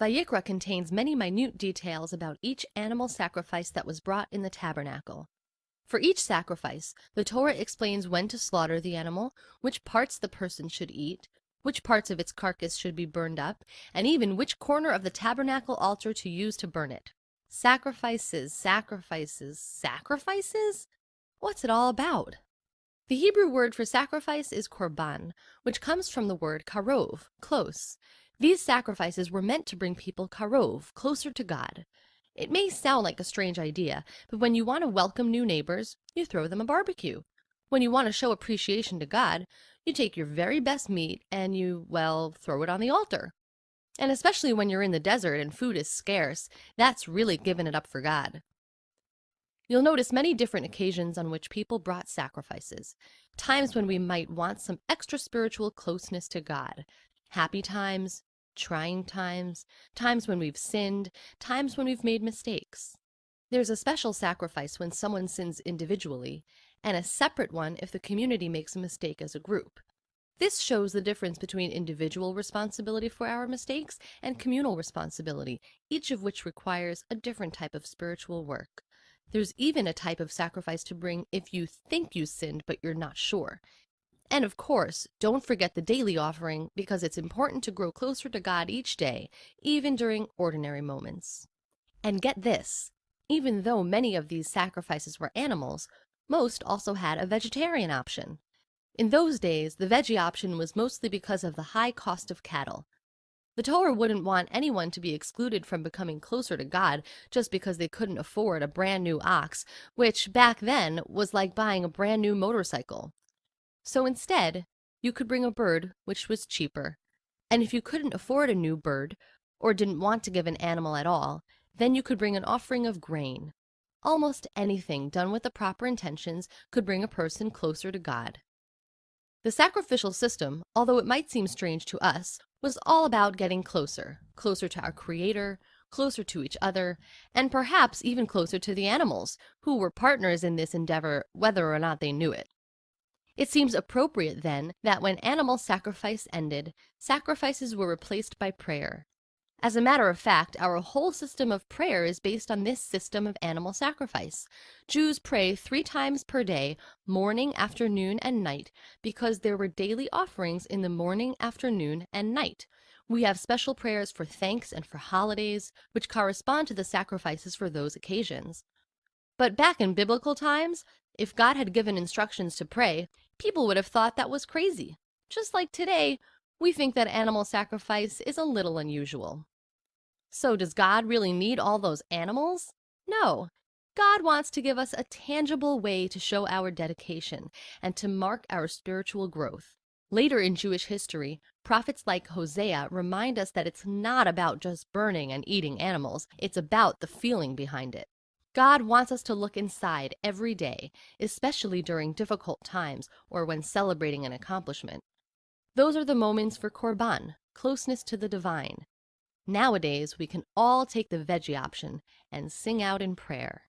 Vaikrá contains many minute details about each animal sacrifice that was brought in the tabernacle. For each sacrifice, the Torah explains when to slaughter the animal, which parts the person should eat, which parts of its carcass should be burned up, and even which corner of the tabernacle altar to use to burn it. Sacrifices, sacrifices, sacrifices? What's it all about? The Hebrew word for sacrifice is korban, which comes from the word karov, close. These sacrifices were meant to bring people karov, closer to God. It may sound like a strange idea, but when you want to welcome new neighbors, you throw them a barbecue. When you want to show appreciation to God, you take your very best meat and you, well, throw it on the altar. And especially when you're in the desert and food is scarce, that's really giving it up for God. You'll notice many different occasions on which people brought sacrifices, times when we might want some extra spiritual closeness to God, happy times, trying times, times when we've sinned, times when we've made mistakes. There's a special sacrifice when someone sins individually, and a separate one if the community makes a mistake as a group. This shows the difference between individual responsibility for our mistakes and communal responsibility, each of which requires a different type of spiritual work. There's even a type of sacrifice to bring if you think you sinned but you're not sure. And of course, don't forget the daily offering because it's important to grow closer to God each day, even during ordinary moments. And get this, even though many of these sacrifices were animals, most also had a vegetarian option. In those days, the veggie option was mostly because of the high cost of cattle. The Torah wouldn't want anyone to be excluded from becoming closer to God just because they couldn't afford a brand new ox, which back then was like buying a brand new motorcycle. So instead, you could bring a bird, which was cheaper. And if you couldn't afford a new bird, or didn't want to give an animal at all, then you could bring an offering of grain. Almost anything done with the proper intentions could bring a person closer to God. The sacrificial system, although it might seem strange to us, was all about getting closer, closer to our Creator, closer to each other, and perhaps even closer to the animals, who were partners in this endeavor whether or not they knew it. It seems appropriate then that when animal sacrifice ended, sacrifices were replaced by prayer. As a matter of fact, our whole system of prayer is based on this system of animal sacrifice. Jews pray 3 times per day, morning, afternoon, and night, because there were daily offerings in the morning, afternoon, and night. We have special prayers for thanks and for holidays, which correspond to the sacrifices for those occasions. But back in biblical times, if God had given instructions to pray, people would have thought that was crazy. Just like today, we think that animal sacrifice is a little unusual. So does God really need all those animals? No. God wants to give us a tangible way to show our dedication and to mark our spiritual growth. Later in Jewish history, prophets like Hosea remind us that it's not about just burning and eating animals, it's about the feeling behind it. God wants us to look inside every day, especially during difficult times or when celebrating an accomplishment. Those are the moments for Korban, closeness to the divine. Nowadays, we can all take the veggie option and sing out in prayer.